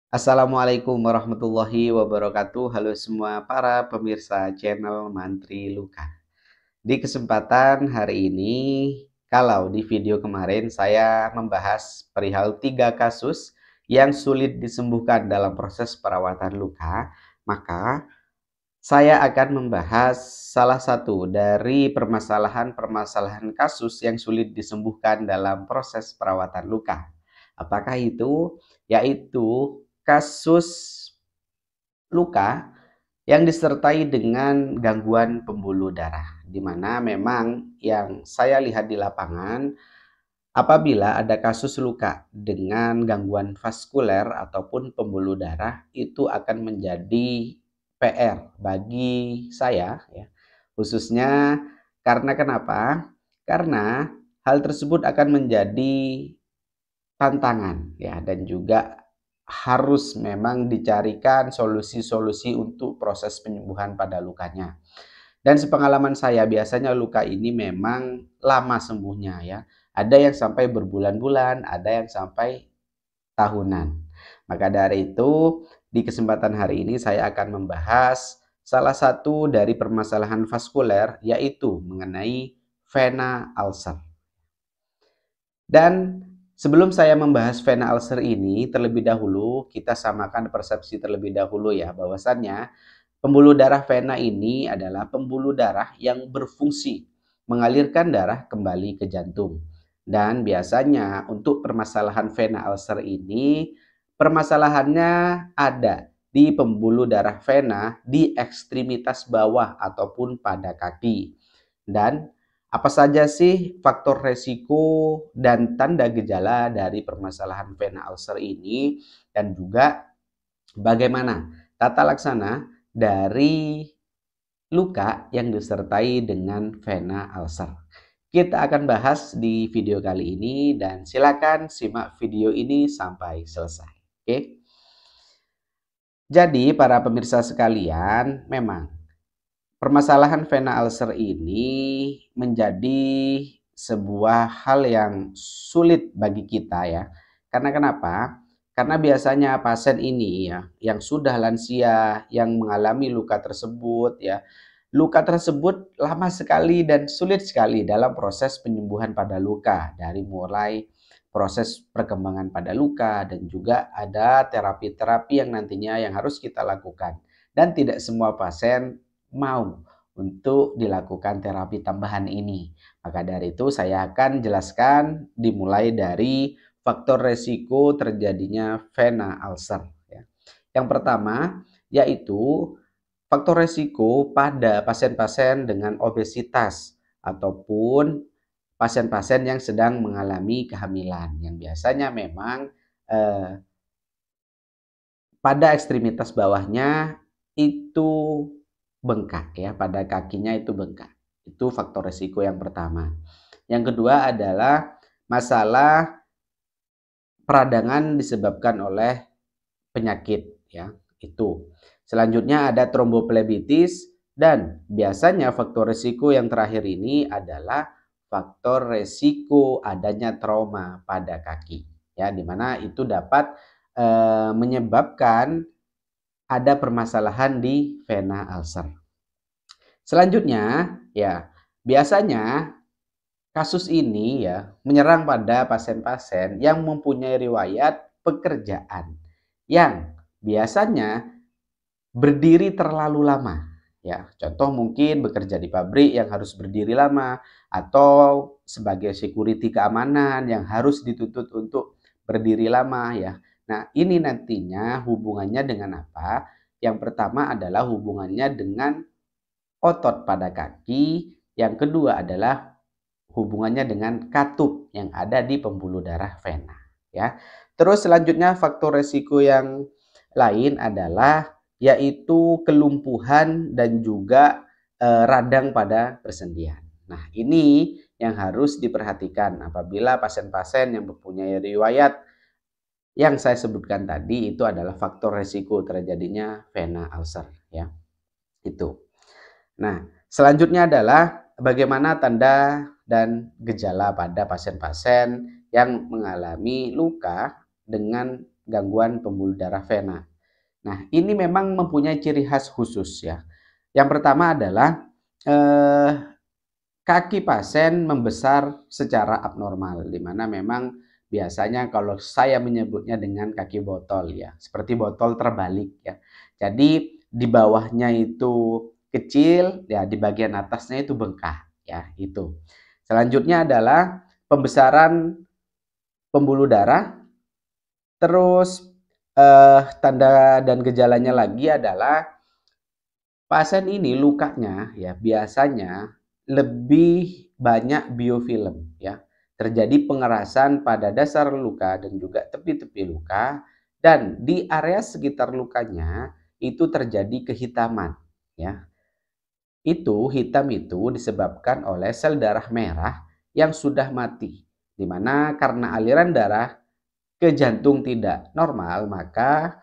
Assalamualaikum warahmatullahi wabarakatuh. Halo semua para pemirsa channel Mantri Luka. Di kesempatan hari ini, kalau di video kemarin saya membahas perihal 3 kasus yang sulit disembuhkan dalam proses perawatan luka, maka saya akan membahas salah satu dari permasalahan-permasalahan kasus yang sulit disembuhkan dalam proses perawatan luka. Apakah itu? Yaitu kasus luka yang disertai dengan gangguan pembuluh darah, di mana memang yang saya lihat di lapangan, apabila ada kasus luka dengan gangguan vaskuler ataupun pembuluh darah, itu akan menjadi PR bagi saya, ya, khususnya karena kenapa? Karena hal tersebut akan menjadi tantangan, ya, dan juga harus memang dicarikan solusi-solusi untuk proses penyembuhan pada lukanya. Dan sepengalaman saya biasanya luka ini memang lama sembuhnya, ya. Ada yang sampai berbulan-bulan, ada yang sampai tahunan. Maka dari itu, di kesempatan hari ini saya akan membahas salah satu dari permasalahan vaskuler, yaitu mengenai vena ulcer. Dan sebelum saya membahas vena ulcer ini, terlebih dahulu kita samakan persepsi terlebih dahulu, ya, bahwasannya pembuluh darah vena ini adalah pembuluh darah yang berfungsi mengalirkan darah kembali ke jantung. Dan biasanya untuk permasalahan vena ulcer ini, permasalahannya ada di pembuluh darah vena di ekstremitas bawah ataupun pada kaki. Dan apa saja sih faktor resiko dan tanda gejala dari permasalahan vena ulcer ini, dan juga bagaimana tata laksana dari luka yang disertai dengan vena ulcer. Kita akan bahas di video kali ini dan silakan simak video ini sampai selesai. Oke? Jadi para pemirsa sekalian, memang permasalahan vena ulcer ini menjadi sebuah hal yang sulit bagi kita, ya. Karena kenapa? Karena biasanya pasien ini, ya, yang sudah lansia, yang mengalami luka tersebut, ya, luka tersebut lama sekali dan sulit sekali dalam proses penyembuhan pada luka, dari mulai proses perkembangan pada luka dan juga ada terapi-terapi yang nantinya yang harus kita lakukan. Dan tidak semua pasien mau untuk dilakukan terapi tambahan ini. Maka dari itu saya akan jelaskan dimulai dari faktor resiko terjadinya vena ulcer, ya. Yang pertama yaitu faktor resiko pada pasien-pasien dengan obesitas ataupun pasien-pasien yang sedang mengalami kehamilan, yang biasanya memang eh, pada ekstremitas bawahnya itu bengkak, ya, pada kakinya itu bengkak. Itu faktor resiko yang pertama. Yang kedua adalah masalah peradangan disebabkan oleh penyakit, ya, itu. Selanjutnya ada tromboflebitis, dan biasanya faktor resiko yang terakhir ini adalah faktor resiko adanya trauma pada kaki, ya, di mana itu dapat menyebabkan ada permasalahan di vena ulcer. Selanjutnya, ya, biasanya kasus ini, ya, menyerang pada pasien-pasien yang mempunyai riwayat pekerjaan yang biasanya berdiri terlalu lama, ya. Contoh mungkin bekerja di pabrik yang harus berdiri lama, atau sebagai security keamanan yang harus dituntut untuk berdiri lama, ya. Nah, ini nantinya hubungannya dengan apa? Yang pertama adalah hubungannya dengan otot pada kaki, yang kedua adalah hubungannya dengan katup yang ada di pembuluh darah vena, ya. Terus selanjutnya faktor resiko yang lain adalah yaitu kelumpuhan dan juga radang pada persendian. Nah, ini yang harus diperhatikan apabila pasien-pasien yang mempunyai riwayat yang saya sebutkan tadi, itu adalah faktor resiko terjadinya vena ulcer, ya. Itu. Nah, selanjutnya adalah bagaimana tanda dan gejala pada pasien-pasien yang mengalami luka dengan gangguan pembuluh darah vena. Nah, ini memang mempunyai ciri khas khusus ya. Yang pertama adalah kaki pasien membesar secara abnormal, di mana memang biasanya kalau saya menyebutnya dengan kaki botol ya, seperti botol terbalik ya. Jadi di bawahnya itu kecil, ya di bagian atasnya itu bengkak ya, itu. Selanjutnya adalah pembesaran pembuluh darah, terus tanda dan gejalanya lagi adalah pasien ini lukanya ya biasanya lebih banyak biofilm ya. Terjadi pengerasan pada dasar luka dan juga tepi-tepi luka, dan di area sekitar lukanya itu terjadi kehitaman ya. Itu hitam itu disebabkan oleh sel darah merah yang sudah mati. Di mana karena aliran darah ke jantung tidak normal, maka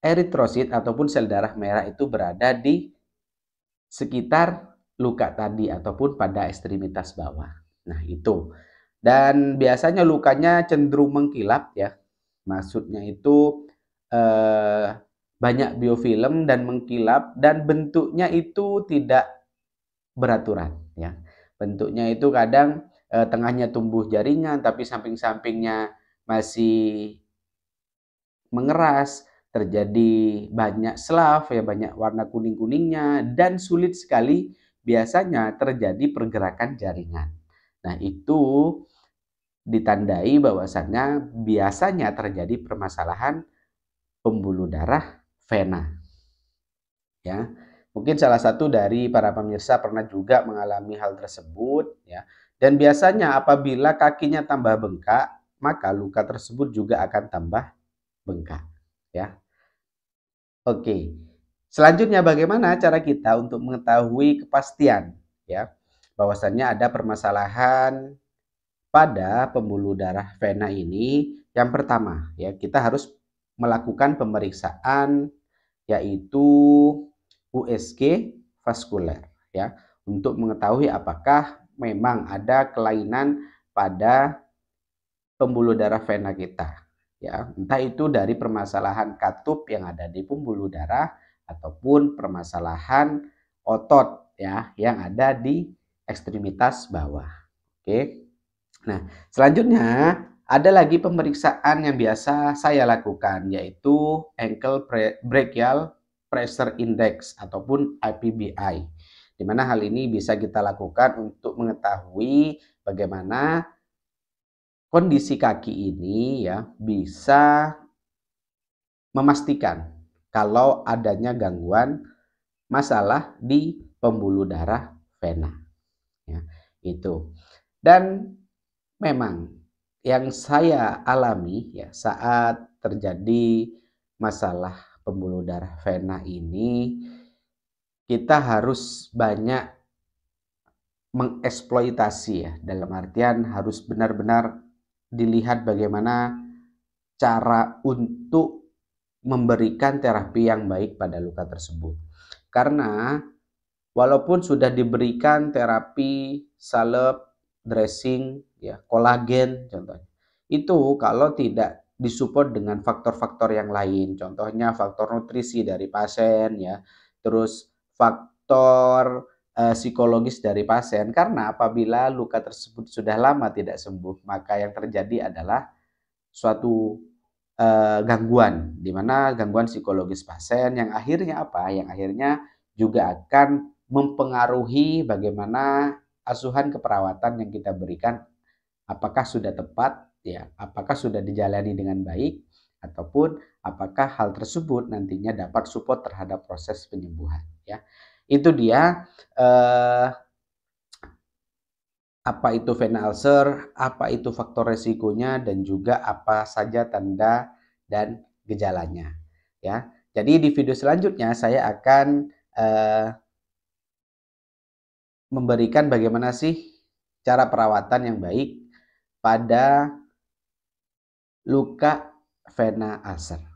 eritrosit ataupun sel darah merah itu berada di sekitar luka tadi ataupun pada ekstremitas bawah. Nah, itu. Dan biasanya lukanya cenderung mengkilap ya. Maksudnya itu banyak biofilm dan mengkilap, dan bentuknya itu tidak beraturan ya. Bentuknya itu kadang tengahnya tumbuh jaringan tapi samping-sampingnya masih mengeras, terjadi banyak selaf ya, banyak warna kuning-kuningnya, dan sulit sekali biasanya terjadi pergerakan jaringan. Nah, itu ditandai bahwasannya biasanya terjadi permasalahan pembuluh darah vena. Ya. Mungkin salah satu dari para pemirsa pernah juga mengalami hal tersebut ya. Dan biasanya apabila kakinya tambah bengkak, maka luka tersebut juga akan tambah bengkak ya. Oke. Selanjutnya bagaimana cara kita untuk mengetahui kepastian ya bahwasannya ada permasalahan pada pembuluh darah vena ini? Yang pertama ya, kita harus melakukan pemeriksaan yaitu USG vaskuler ya, untuk mengetahui apakah memang ada kelainan pada pembuluh darah vena kita ya, entah itu dari permasalahan katup yang ada di pembuluh darah ataupun permasalahan otot ya yang ada di ekstremitas bawah. Oke. Nah, selanjutnya ada lagi pemeriksaan yang biasa saya lakukan yaitu ankle brachial pressure index ataupun IPBI. Di mana hal ini bisa kita lakukan untuk mengetahui bagaimana kondisi kaki ini ya bisa memastikan kalau adanya gangguan masalah di pembuluh darah vena ya, itu. Dan memang yang saya alami ya saat terjadi masalah pembuluh darah vena ini, kita harus banyak mengeksploitasi ya, dalam artian harus benar-benar dilihat bagaimana cara untuk memberikan terapi yang baik pada luka tersebut. Karena walaupun sudah diberikan terapi salep, dressing, ya, kolagen contohnya, itu kalau tidak disupport dengan faktor-faktor yang lain, contohnya faktor nutrisi dari pasien, ya, terus faktor psikologis dari pasien, karena apabila luka tersebut sudah lama tidak sembuh, maka yang terjadi adalah suatu gangguan, di mana gangguan psikologis pasien yang akhirnya apa? Yang akhirnya juga akan mempengaruhi bagaimana asuhan keperawatan yang kita berikan, apakah sudah tepat ya, apakah sudah dijalani dengan baik, ataupun apakah hal tersebut nantinya dapat support terhadap proses penyembuhan ya. Itu dia apa itu vena ulcer, apa itu faktor resikonya, dan juga apa saja tanda dan gejalanya ya. Jadi di video selanjutnya saya akan memberikan bagaimana sih cara perawatan yang baik pada luka vena ulcer.